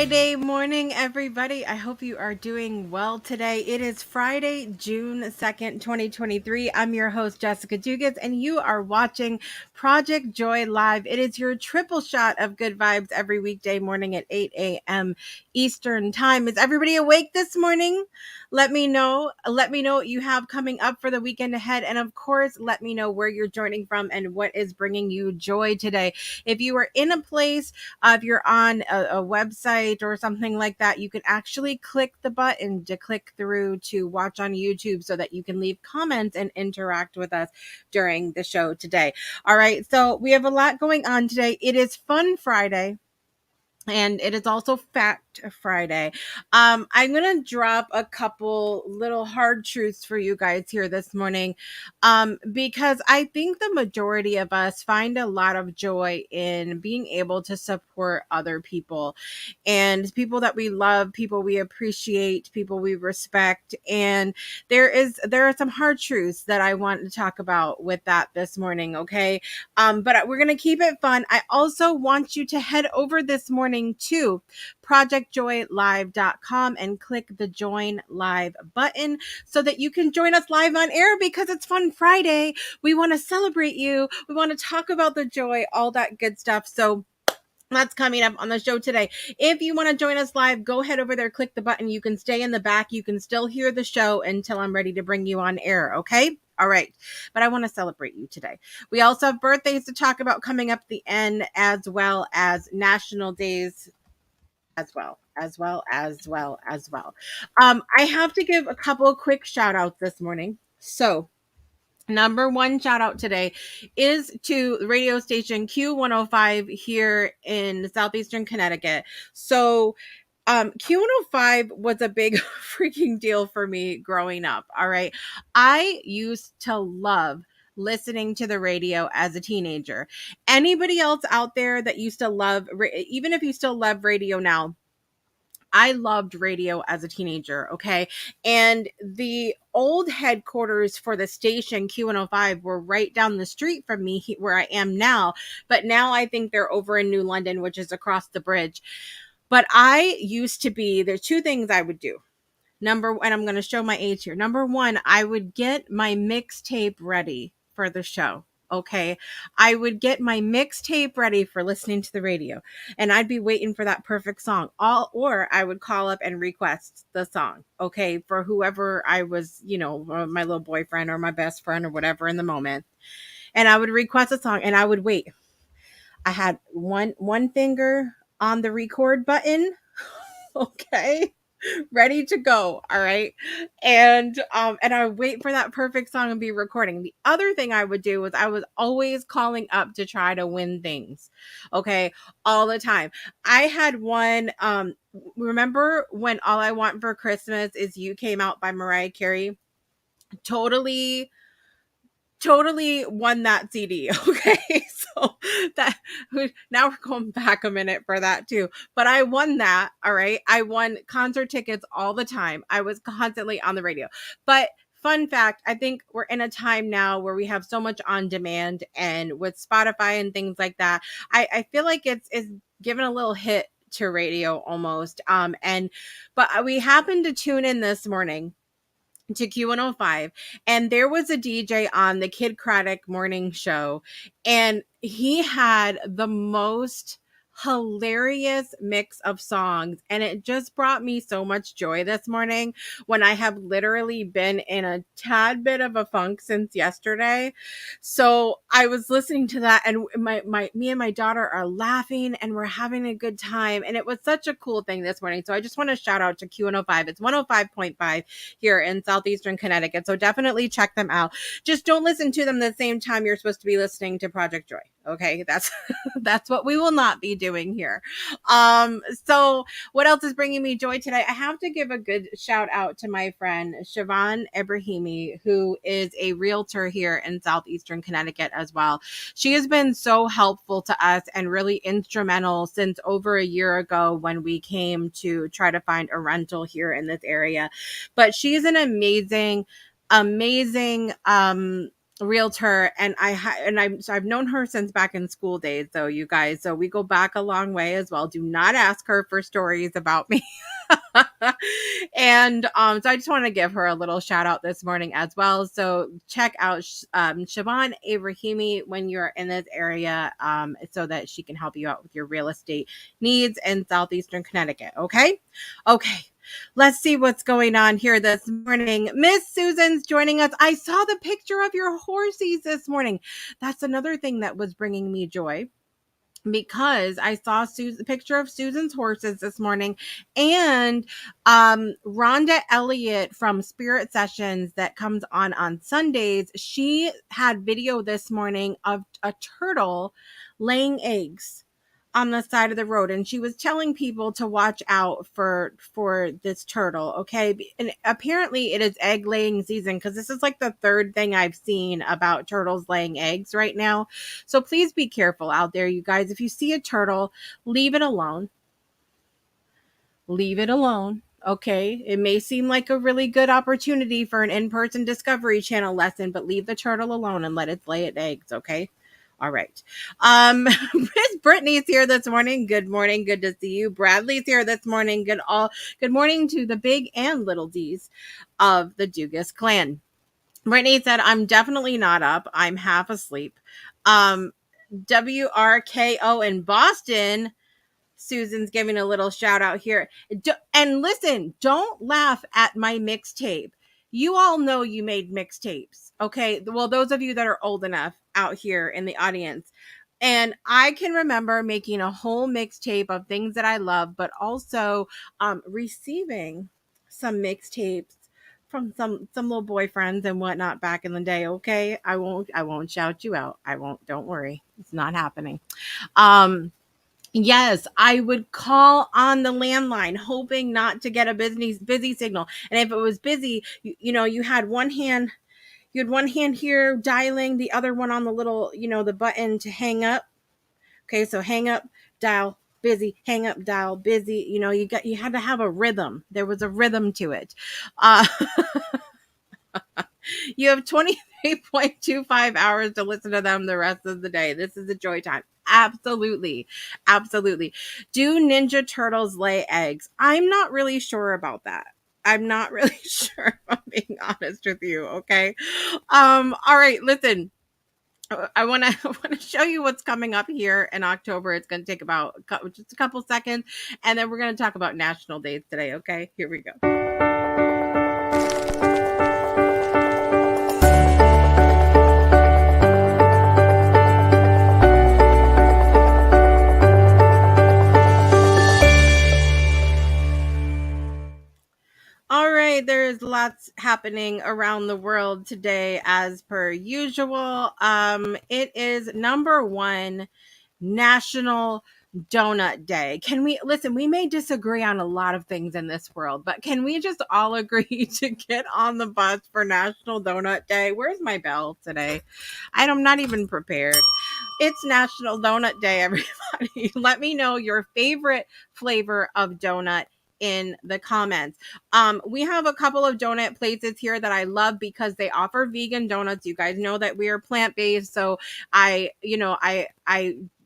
Friday morning, everybody. I hope you are doing well today. It is Friday, June 2nd, 2023. I'm your host, Jessica Dugas, and you are watching Project Joy Live. It is your triple shot of good vibes every weekday morning at 8 a.m. Eastern Time. Is everybody awake this morning? Let me know. Let me know what you have coming up for the weekend ahead. And of course, let me know where you're joining from and what is bringing you joy today. If you are in a place, if you're on a website or something like that, you can actually click the button to click through to watch on YouTube so that you can leave comments and interact with us during the show today. All right, so we have a lot going on today. It is Fun Friday. And it is also Fact Friday. I'm going to drop a couple little hard truths for you guys here this morning, because I think the majority of us find a lot of joy in being able to support other people and people that we love, people we appreciate, people we respect. And there are some hard truths that I want to talk about with that this morning, okay? But we're going to keep it fun. I also want you to head over this morning to projectjoylive.com and click the join live button so that you can join us live on air because it's Fun Friday. We want to celebrate you. We want to talk about the joy, all that good stuff. So that's coming up on the show today. If you want to join us live, go ahead over there, click the button. You can stay in the back. You can still hear the show until I'm ready to bring you on air. Okay. All right. But I want to celebrate you today. We also have birthdays to talk about coming up the end, as well as national days as well. I have to give a couple of quick shout outs this morning. So number one shout out today is to the radio station Q105 here in southeastern Connecticut. So Q105 was a big freaking deal for me growing up. All right. I used to love listening to the radio as a teenager. Anybody else out there that used to love, even if you still love radio now, I loved radio as a teenager, okay? And the old headquarters for the station, Q105, were right down the street from me where I am now. But now I think they're over in New London, which is across the bridge. But I used to be, there's two things I would do. And I'm going to show my age here. Number one, I would get my mixtape ready for the show. Okay. I would get my mixtape ready for listening to the radio, and I'd be waiting for that perfect song. Or I would call up and request the song. Okay. For whoever I was, my little boyfriend or my best friend or whatever in the moment. And I would request a song and I would wait. I had one finger on the record button. Okay, ready to go. All right. And I would wait for that perfect song and be recording. The other thing I would do was I was always calling up to try to win things. Okay. All the time. I had one, remember when All I Want for Christmas Is You came out by Mariah Carey? Totally won that CD. Okay. So that, now we're going back a minute for that too. But I won that. All right. I won concert tickets all the time. I was constantly on the radio. But fun fact, I think we're in a time now where we have so much on demand, and with Spotify and things like that, I feel like it's given a little hit to radio almost. But we happened to tune in this morning to Q105, and there was a DJ on the Kid Craddock morning show, and he had the most hilarious mix of songs, and it just brought me so much joy this morning when I have literally been in a tad bit of a funk since yesterday. So I was listening to that, and me and my daughter are laughing and we're having a good time, and it was such a cool thing this morning. So I just want to shout out to Q105. It's 105.5 here in southeastern Connecticut, so definitely check them out. Just don't listen to them the same time you're supposed to be listening to Project Joy. Okay, that's that's what we will not be doing here. So what else is bringing me joy today? I have to give a good shout out to my friend Siobhan Ibrahimi, who is a realtor here in southeastern Connecticut as well. She has been so helpful to us and really instrumental since over a year ago when we came to try to find a rental here in this area. But she's an amazing realtor, and I've known her since back in school days, though, you guys. So we go back a long way as well. Do not ask her for stories about me. And so I just want to give her a little shout out this morning as well. So check out Siobhan Abrahimi when you're in this area, so that she can help you out with your real estate needs in southeastern Connecticut. Okay. Let's see what's going on here this morning. Miss Susan's joining us. I saw the picture of your horsies this morning. That's another thing that was bringing me joy, because I saw the picture of Susan's horses this morning, and Rhonda Elliott from Spirit Sessions that comes on Sundays, she had video this morning of a turtle laying eggs on the side of the road, and she was telling people to watch out for this turtle. Okay, and apparently it is egg laying season, because this is like the third thing I've seen about turtles laying eggs right now. So please be careful out there, you guys. If you see a turtle, leave it alone. Okay, it may seem like a really good opportunity for an in-person Discovery Channel lesson, but leave the turtle alone and let it lay its eggs. Okay. All right. Miss Brittany's here this morning. Good morning. Good to see you. Bradley's here this morning. Good morning to the big and little D's of the Dugas clan. Brittany said, I'm definitely not up. I'm half asleep. WRKO in Boston. Susan's giving a little shout out here. And listen, don't laugh at my mixtape. You all know you made mixtapes, okay? Well, those of you that are old enough out here in the audience. And I can remember making a whole mixtape of things that I love, but also receiving some mixtapes from some little boyfriends and whatnot back in the day, okay? I won't shout you out. Don't worry. It's not happening. Yes, I would call on the landline, hoping not to get a busy signal. And if it was busy, you had one hand here dialing, the other one on the little, the button to hang up. Okay, so hang up, dial, busy, hang up, dial, busy. You had to have a rhythm. There was a rhythm to it. You have 23.25 hours to listen to them the rest of the day. This is a joy time. Absolutely. Do Ninja Turtles lay eggs? I'm not really sure about that. I'm not really sure, if I'm being honest with you. Okay. All right. Listen, I want to show you what's coming up here in October. It's going to take about just a couple seconds, and then we're going to talk about national days today. Okay. Here we go. All right, there's lots happening around the world today, as per usual. It is number 1 National Donut Day. Can we listen? We may disagree on a lot of things in this world, but can we just all agree to get on the bus for National Donut Day? Where's my bell today? I'm not even prepared. It's National Donut Day, everybody. Let me know your favorite flavor of donut in the comments. We have a couple of donut places here that I love because they offer vegan donuts. You guys know that we are plant-based, so I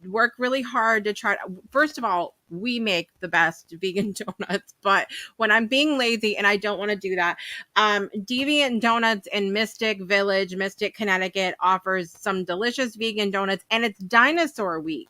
work really hard to try to, first of all, we make the best vegan donuts, but when I'm being lazy and I don't want to do that, Deviant Donuts in Mystic Village, Mystic, Connecticut offers some delicious vegan donuts, and it's Dinosaur Week.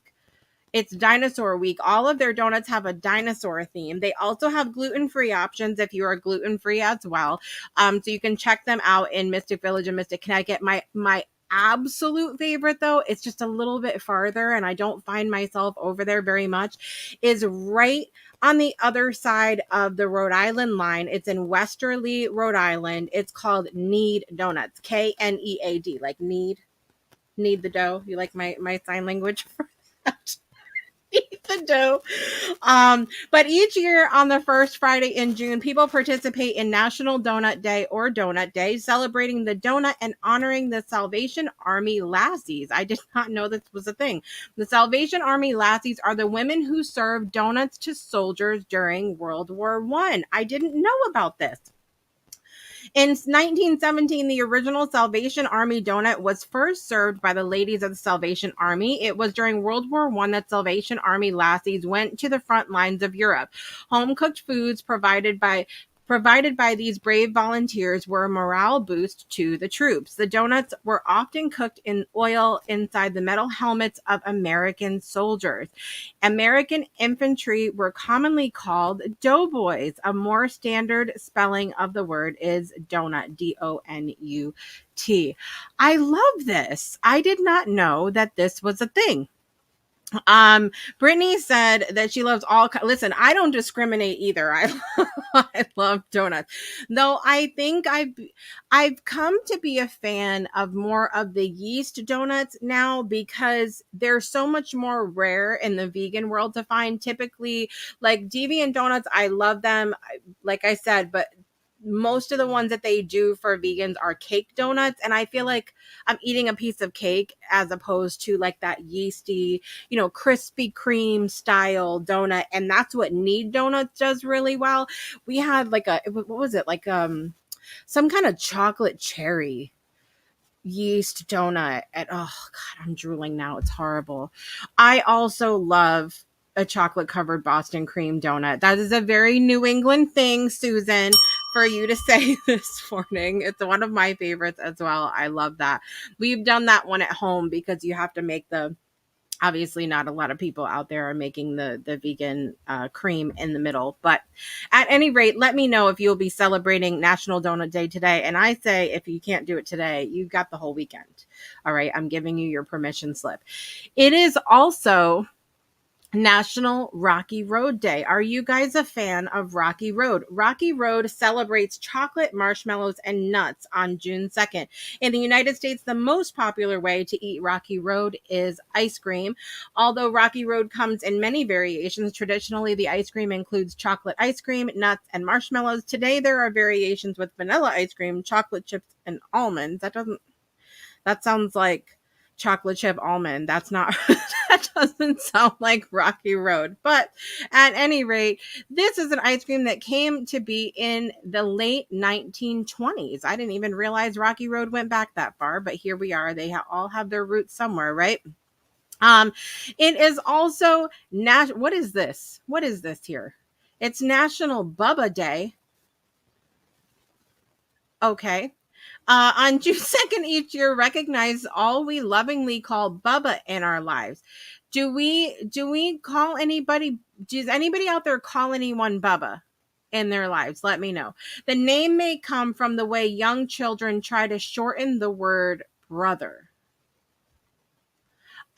All of their donuts have a dinosaur theme. They also have gluten-free options if you are gluten-free as well. So you can check them out in Mystic Village and Mystic, Connecticut. My absolute favorite, though, it's just a little bit farther, and I don't find myself over there very much, is right on the other side of the Rhode Island line. It's in Westerly, Rhode Island. It's called Knead Donuts, Knead, like knead the dough. You like my sign language for that? Eat the dough. But each year on the first Friday in June, people participate in National Donut Day or Donut Day, celebrating the donut and honoring the Salvation Army Lassies. I did not know this was a thing. The Salvation Army Lassies are the women who served donuts to soldiers during World War I. I didn't know about this. In 1917, the original Salvation Army donut was first served by the ladies of the Salvation Army. It was during World War I that Salvation Army lassies went to the front lines of Europe. Home cooked foods provided by these brave volunteers were a morale boost to the troops. The donuts were often cooked in oil inside the metal helmets of American soldiers. American infantry were commonly called doughboys. A more standard spelling of the word is donut, Donut. I love this. I did not know that this was a thing. Brittany said that she loves listen, I don't discriminate either. I love donuts. Though I think I've come to be a fan of more of the yeast donuts now because they're so much more rare in the vegan world to find. Typically, like deviant donuts, I love them, like I said, but most of the ones that they do for vegans are cake donuts, and I feel like I'm eating a piece of cake as opposed to like that yeasty, Krispy Kreme style donut. And that's what Knead Donuts does really well. We had like what was it? Like some kind of chocolate cherry yeast donut at, oh God, I'm drooling now. It's horrible. I also love a chocolate covered Boston cream donut. That is a very New England thing, Susan, for you to say this morning. It's one of my favorites as well. I love that. We've done that one at home because you have to make obviously not a lot of people out there are making the vegan cream in the middle. But at any rate, let me know if you'll be celebrating National Donut Day today. And I say, if you can't do it today, you've got the whole weekend. All right. I'm giving you your permission slip. It is also National Rocky Road Day. Are you guys a fan of Rocky Road? Rocky Road celebrates chocolate, marshmallows, and nuts on June 2nd. In the United States, the most popular way to eat Rocky Road is ice cream. Although Rocky Road comes in many variations, traditionally the ice cream includes chocolate ice cream, nuts, and marshmallows. Today, there are variations with vanilla ice cream, chocolate chips, and almonds. That sounds like chocolate chip almond. That's not that doesn't sound like Rocky Road. But at any rate, this is an ice cream that came to be in the late 1920s. I didn't even realize Rocky Road went back that far, but here we are. They all have their roots somewhere, right? It is also what is this? What is this here? It's National Bubba Day. Okay. On June 2nd each year, recognize all we lovingly call Bubba in our lives. Do we call anybody? Does anybody out there call anyone Bubba in their lives? Let me know. The name may come from the way young children try to shorten the word brother.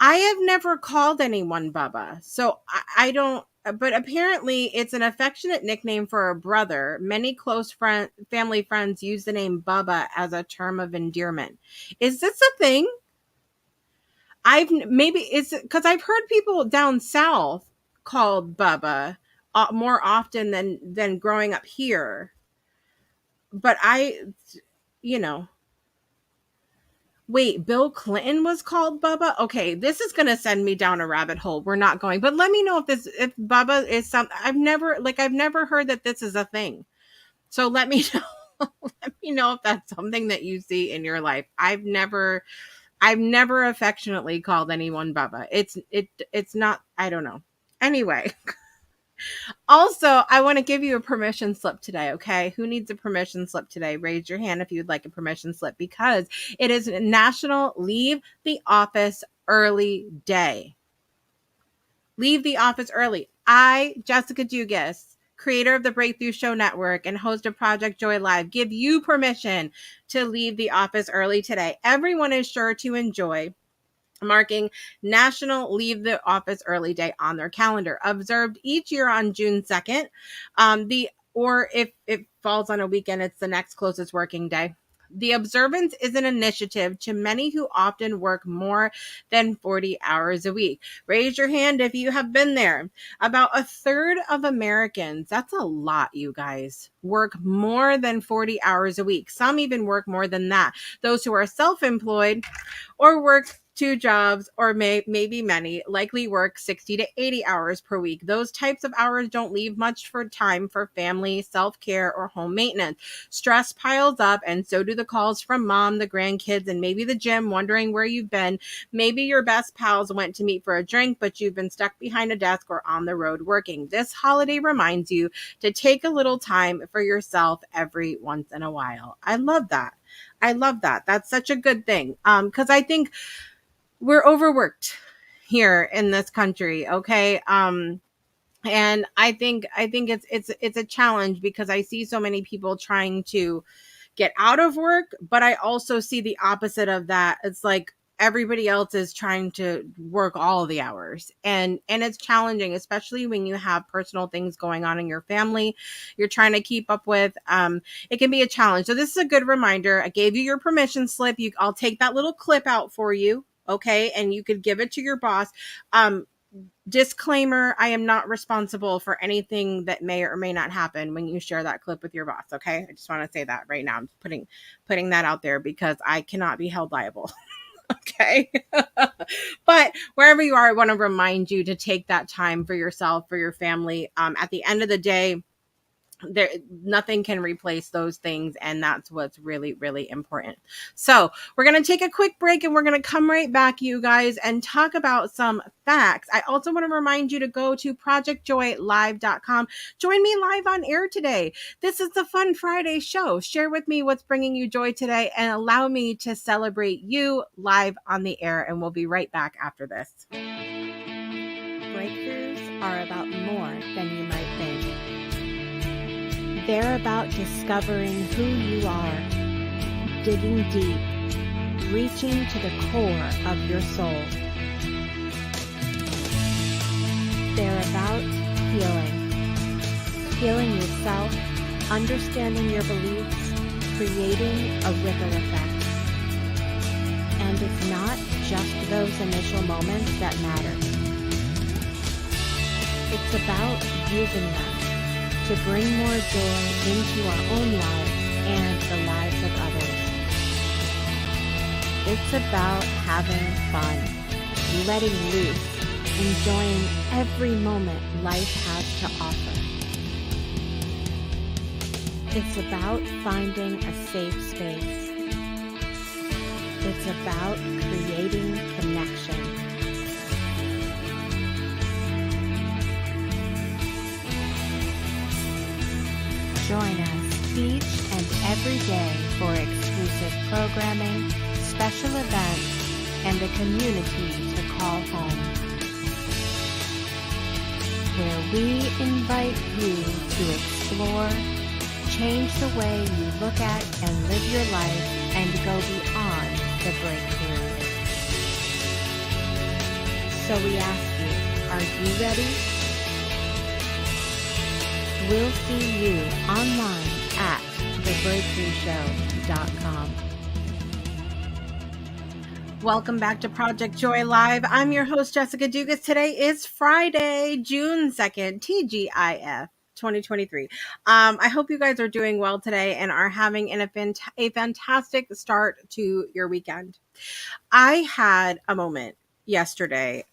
I have never called anyone Bubba, so I don't. But apparently, it's an affectionate nickname for a brother. Many close family friends use the name Bubba as a term of endearment. Is this a thing? It's because I've heard people down south called Bubba more often than growing up here. But you know. Wait, Bill Clinton was called Bubba? Okay, this is going to send me down a rabbit hole. We're not going. But let me know if Bubba is something. I've never heard that this is a thing. So let me know. Let me know if that's something that you see in your life. I've never affectionately called anyone Bubba. It's not, I don't know. Anyway, also, I want to give you a permission slip today, okay? Who needs a permission slip today? Raise your hand if you'd like a permission slip, because it is National Leave the Office Early Day. Leave the office early. I, Jessica Dugas, creator of the Breakthrough Show Network and host of Project Joy Live, give you permission to leave the office early today. Everyone is sure to enjoy marking National Leave the Office Early Day on their calendar, observed each year on June 2nd. Or if it falls on a weekend, it's the next closest working day. The observance is an initiative to many who often work more than 40 hours a week. Raise your hand if you have been there. About a third of Americans, that's a lot, you guys, work more than 40 hours a week. Some even work more than that. Those who are self-employed or work two jobs, or maybe many, likely work 60 to 80 hours per week. Those types of hours don't leave much for time for family, self-care, or home maintenance. Stress piles up, and so do the calls from mom, the grandkids, and maybe the gym, wondering where you've been. Maybe your best pals went to meet for a drink, but you've been stuck behind a desk or on the road working. This holiday reminds you to take a little time for yourself every once in a while. I love that. I love that. That's such a good thing. Because I think we're overworked here in this country. Okay. And I think it's a challenge, because I see so many people trying to get out of work, but I also see the opposite of that. It's like everybody else is trying to work all of the hours, and it's challenging, especially when you have personal things going on in your family you're trying to keep up with. It can be a challenge. So this is a good reminder. I gave you your permission slip. I'll take that little clip out for you, okay, and you could give it to your boss. Disclaimer, I am not responsible for anything that may or may not happen when you share that clip with your boss. Okay. I just want to say that right now. I'm putting that out there, because I cannot be held liable. Okay. But wherever you are, I want to remind you to take that time for yourself, for your family. At the end of the day, nothing can replace those things, and that's what's really, really important. So we're going to take a quick break, and we're going to come right back, you guys, and talk about some facts. I also want to remind you to go to projectjoylive.com. Join me live on air today. This is the Fun Friday show. Share with me what's bringing you joy today, and allow me to celebrate you live on the air. And we'll be right back after this. Breakthroughs are about more than you might think. They're about discovering who you are, digging deep, reaching to the core of your soul. They're about healing yourself, understanding your beliefs, creating a ripple effect. And it's not just those initial moments that matter. It's about using them to bring more joy into our own lives and the lives of others. It's about having fun, letting loose, enjoying every moment life has to offer. It's about finding a safe space. It's about creating connection. Join us each and every day for exclusive programming, special events, and a community to call home, where we invite you to explore, change the way you look at and live your life, and go beyond the breakthrough. So we ask you, are you ready? We'll see you online at thebreakthroughshow.com. Welcome back to Project Joy Live. I'm your host, Jessica Dugas. Today is Friday, June 2nd, TGIF 2023. I hope you guys are doing well today and are having a fantastic start to your weekend. I had a moment yesterday.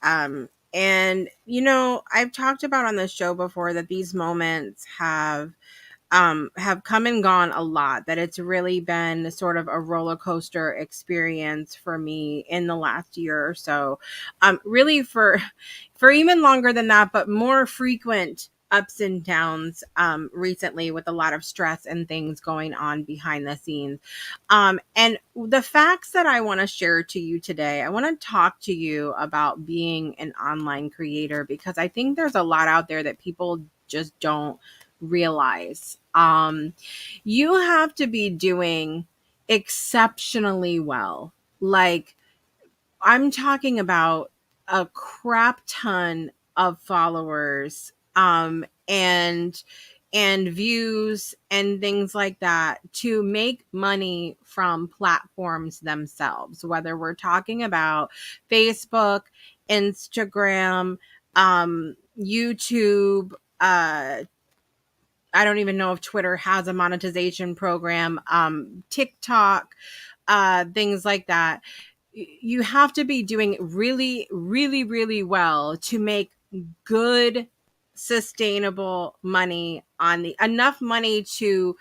And, I've talked about on this show before that these moments have come and gone a lot, that it's really been sort of a roller coaster experience for me in the last year or so. Really for even longer than that, but more frequent ups and downs recently, with a lot of stress and things going on behind the scenes. And the facts that I want to share to you today, I want to talk to you about being an online creator, because I think there's a lot out there that people just don't realize. You have to be doing exceptionally well. Like, I'm talking about a crap ton of followers, and views and things like that, to make money from platforms themselves, whether we're talking about Facebook, Instagram, YouTube, I don't even know if Twitter has a monetization program, TikTok, things like that. you have to be doing really, really, really well to make good, sustainable money on the enough money to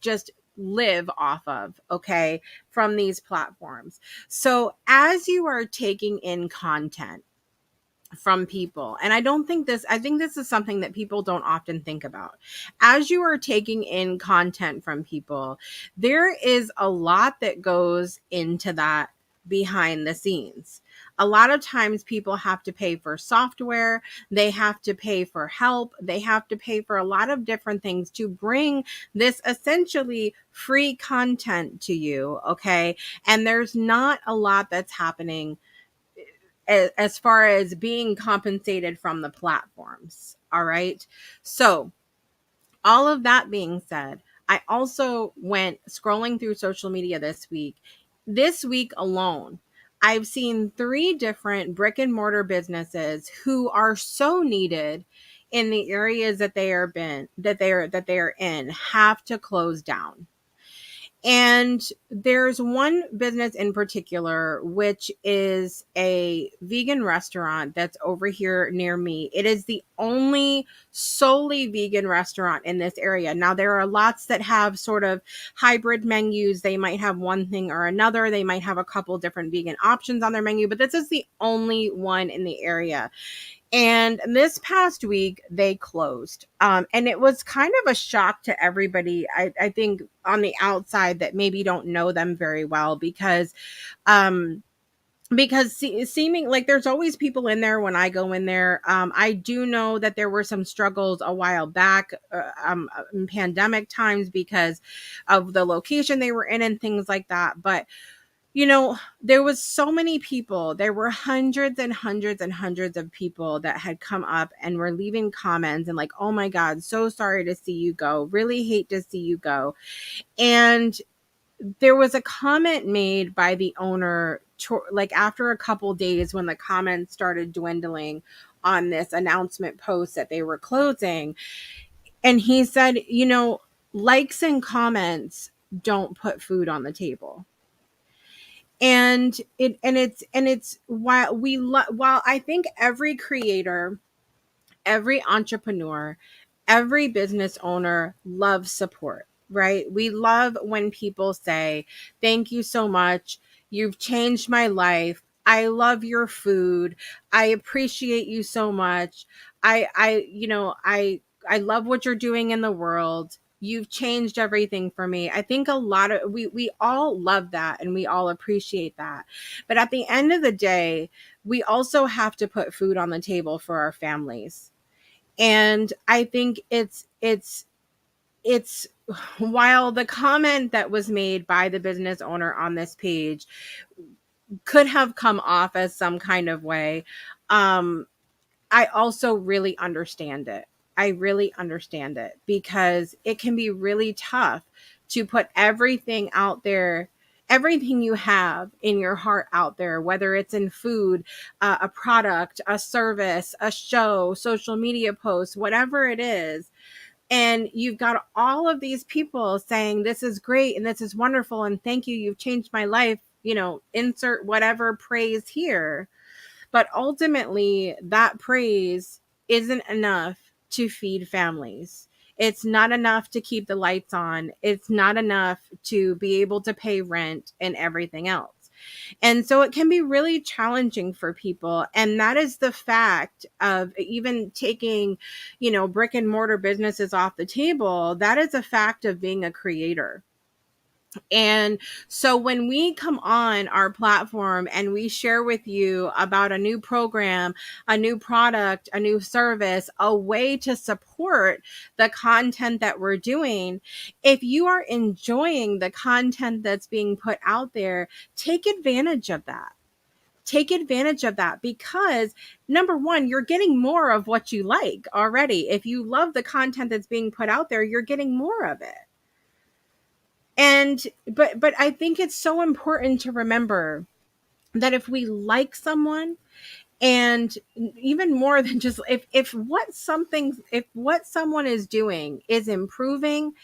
just live off of, okay, from these platforms. So as you are taking in content from people, and I think this is something that people don't often think about. As you are taking in content from people, there is a lot that goes into that behind the scenes. A lot of times people have to pay for software, they have to pay for help, they have to pay for a lot of different things to bring this essentially free content to you, okay? And there's not a lot that's happening as far as being compensated from the platforms. All right. So, all of that being said, I also went scrolling through social media this week. This week alone, I've seen 3 different brick and mortar businesses who are so needed in the areas that they are in have to close down. And there's one business in particular, which is a vegan restaurant that's over here near me. It is the only solely vegan restaurant in this area. Now, there are lots that have sort of hybrid menus. They might have one thing or another. They might have a couple different vegan options on their menu, but this is the only one in the area. And this past week, they closed. And it was kind of a shock to everybody, I think, on the outside that maybe don't know them very well um, because seeming like there's always people in there when I go in there. I do know that there were some struggles a while back in pandemic times because of the location they were in and things like that. But there was so many people. There were hundreds and hundreds and hundreds of people that had come up and were leaving comments and like, oh my God, so sorry to see you go. Really hate to see you go. And there was a comment made by the owner, like after a couple days when the comments started dwindling on this announcement post that they were closing. And he said, likes and comments don't put food on the table. And it's while I think every creator, every entrepreneur, every business owner loves support, right? We love when people say, thank you so much, you've changed my life, I love your food, I appreciate you so much, I love what you're doing in the world, you've changed everything for me. I think a lot of we all love that and we all appreciate that. But at the end of the day, we also have to put food on the table for our families. And I think it's while the comment that was made by the business owner on this page could have come off as some kind of way, um I also really understand it. I really understand it because it can be really tough to put everything out there, everything you have in your heart out there, whether it's in food, a product, a service, a show, social media posts, whatever it is. And you've got all of these people saying, this is great and this is wonderful and thank you, you've changed my life, insert whatever praise here. But ultimately, that praise isn't enough to feed families. It's not enough to keep the lights on. It's not enough to be able to pay rent and everything else. And so it can be really challenging for people. And that is the fact of even taking, brick and mortar businesses off the table. That is a fact of being a creator. And so when we come on our platform and we share with you about a new program, a new product, a new service, a way to support the content that we're doing, if you are enjoying the content that's being put out there, take advantage of that. Take advantage of that because number one, you're getting more of what you like already. If you love the content that's being put out there, you're getting more of it. And but I think it's so important to remember that if we like someone, and even more than just if what someone is doing is improving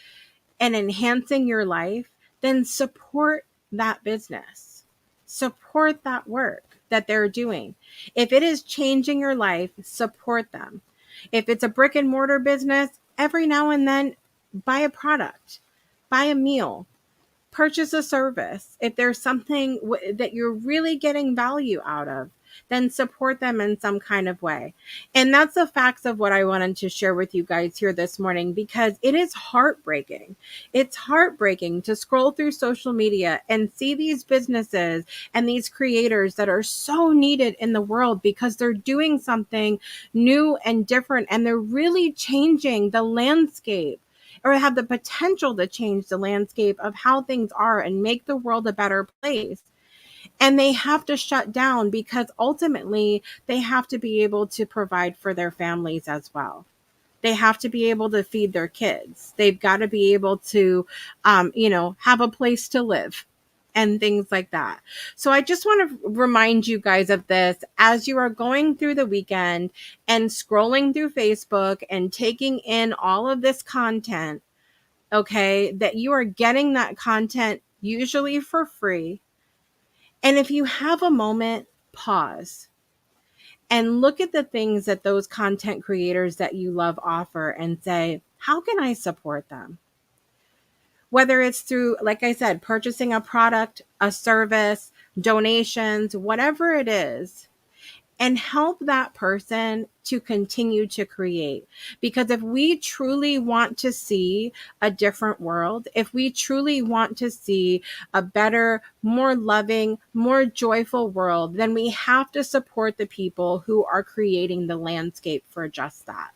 and enhancing your life, then support that business. support that work that they're doing. If it is changing your life, support them. If it's a brick and mortar business, every now and then buy a product, buy a meal, purchase a service. If there's something that you're really getting value out of, then support them in some kind of way. And that's the facts of what I wanted to share with you guys here this morning, because it is heartbreaking. It's heartbreaking to scroll through social media and see these businesses and these creators that are so needed in the world because they're doing something new and different, and they're really changing the landscape, or have the potential to change the landscape of how things are and make the world a better place. And they have to shut down because ultimately they have to be able to provide for their families as well. They have to be able to feed their kids. They've got to be able to, have a place to live and things like that. So I just want to remind you guys of this as you are going through the weekend and scrolling through Facebook and taking in all of this content, okay, that you are getting that content usually for free. And if you have a moment, pause and look at the things that those content creators that you love offer and say, how can I support them? Whether it's through, like I said, purchasing a product, a service, donations, whatever it is, and help that person to continue to create. Because if we truly want to see a different world, if we truly want to see a better, more loving, more joyful world, then we have to support the people who are creating the landscape for just that.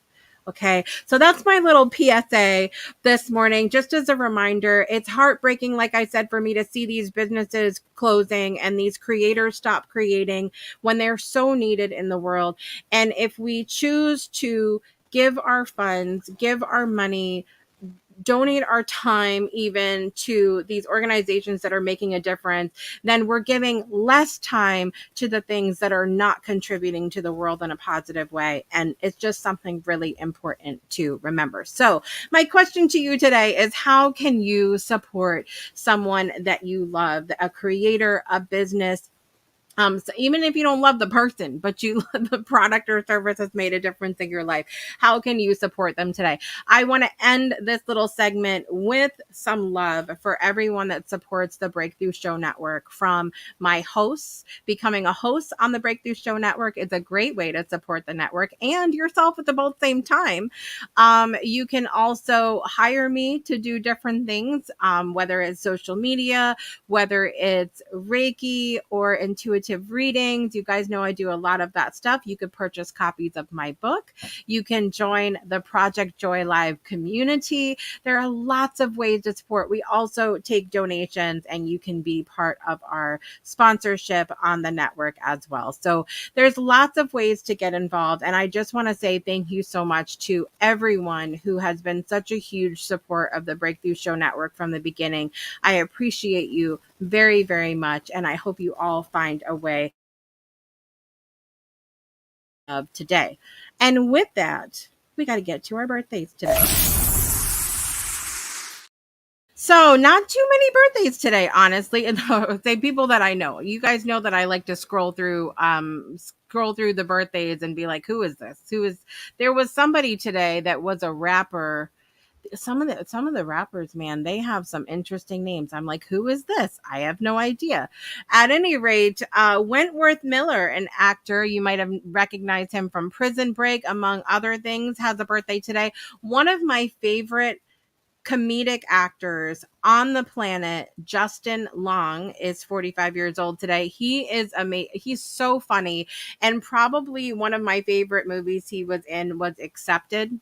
Okay, so that's my little PSA this morning. Just as a reminder, it's heartbreaking, like I said, for me to see these businesses closing and these creators stop creating when they're so needed in the world. And if we choose to give our funds, give our money, donate our time even to these organizations that are making a difference, then we're giving less time to the things that are not contributing to the world in a positive way. And it's just something really important to remember. So my question to you today is, how can you support someone that you love, a creator, a business? So even if you don't love the person, but you love the product or service has made a difference in your life, how can you support them today? I want to end this little segment with some love for everyone that supports the Breakthrough Show Network. From my hosts, becoming a host on the Breakthrough Show Network is a great way to support the network and yourself at the both same time. You can also hire me to do different things, whether it's social media, whether it's Reiki or intuitive readings. You guys know I do a lot of that stuff. You could purchase copies of my book. You can join the Project Joy Live community. There are lots of ways to support. We also take donations, and you can be part of our sponsorship on the network as well. So there's lots of ways to get involved. And I just want to say thank you so much to everyone who has been such a huge support of the Breakthrough Show Network from the beginning. I appreciate you very, very much. And I hope you all find a way of today. And with that, we got to get to our birthdays today. So not too many birthdays today, honestly. And say people that I know. You guys know that I like to scroll through the birthdays and be like, who is this? There was somebody today that was a rapper. Some of the rappers, man, they have some interesting names. I'm like, who is this? I have no idea. At any rate, Wentworth Miller, an actor, you might have recognized him from Prison Break, among other things, has a birthday today. One of my favorite comedic actors on the planet, Justin Long, is 45 years old today. He is amazing. He's so funny. And probably one of my favorite movies he was in was Accepted.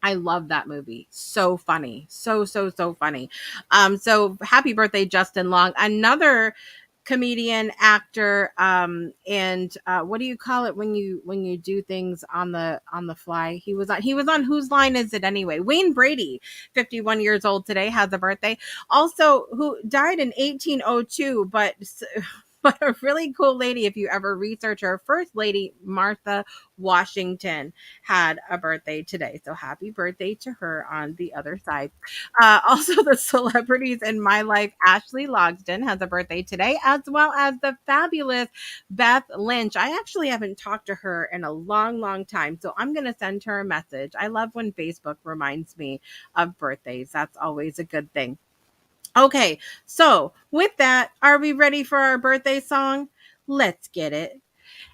I love that movie. So funny. So funny. So happy birthday, Justin Long. Another comedian, actor, and what do you call it when you do things on the fly? He was on Whose Line Is It Anyway? Wayne Brady, 51 years old today, has a birthday. Also, who died in 1802, but but a really cool lady, if you ever research her, First Lady Martha Washington had a birthday today. So happy birthday to her on the other side. Also, the celebrities in my life, Ashley Logsden has a birthday today, as well as the fabulous Beth Lynch. I actually haven't talked to her in a long, long time, so I'm going to send her a message. I love when Facebook reminds me of birthdays. That's always a good thing. Okay, so with that, are we ready for our birthday song? Let's get it.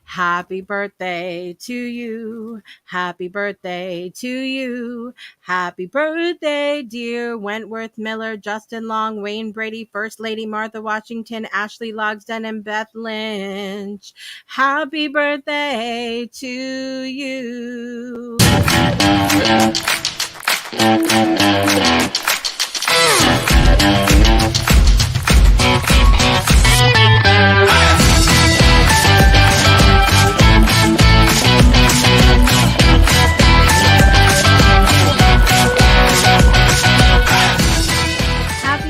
Happy birthday to you. Happy birthday to you. Happy birthday, dear Wentworth Miller, Justin Long, Wayne Brady, First Lady Martha Washington, Ashley Logsden, and Beth Lynch. Happy birthday to you.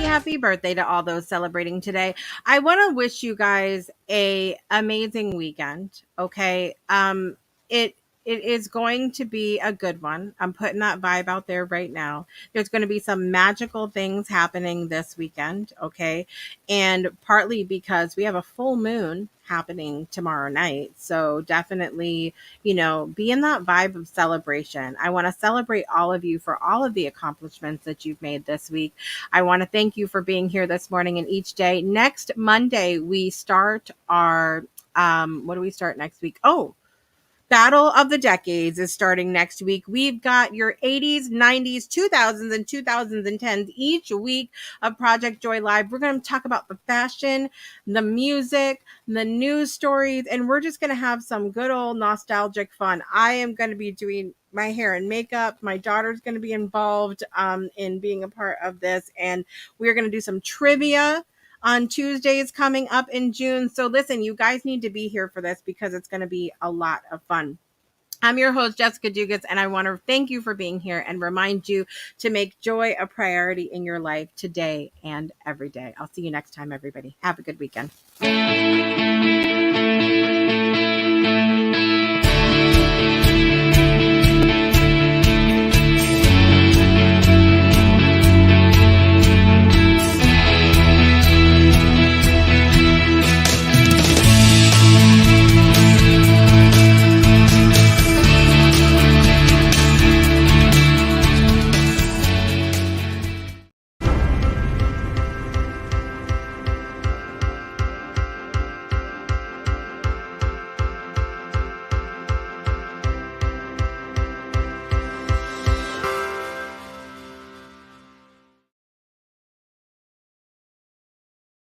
Happy birthday to all those celebrating today. I want to wish you guys a amazing weekend. Okay. It is going to be a good one. I'm putting that vibe out there right now. There's going to be some magical things happening this weekend. Okay. And partly because we have a full moon happening tomorrow night. So definitely, be in that vibe of celebration. I want to celebrate all of you for all of the accomplishments that you've made this week. I want to thank you for being here this morning and each day. Next Monday, we start our, what do we start next week? Oh, Battle of the Decades is starting next week. We've got your 80s, 90s, 2000s, and 2010s each week of Project Joy Live. We're going to talk about the fashion, the music, the news stories, and we're just going to have some good old nostalgic fun. I am going to be doing my hair and makeup. My daughter's going to be involved in being a part of this, and we're going to do some trivia on Tuesdays coming up in June. So listen, you guys need to be here for this because it's going to be a lot of fun. I'm your host, Jessica Dugas, and I want to thank you for being here and remind you to make joy a priority in your life today and every day. I'll see you next time, everybody. Have a good weekend.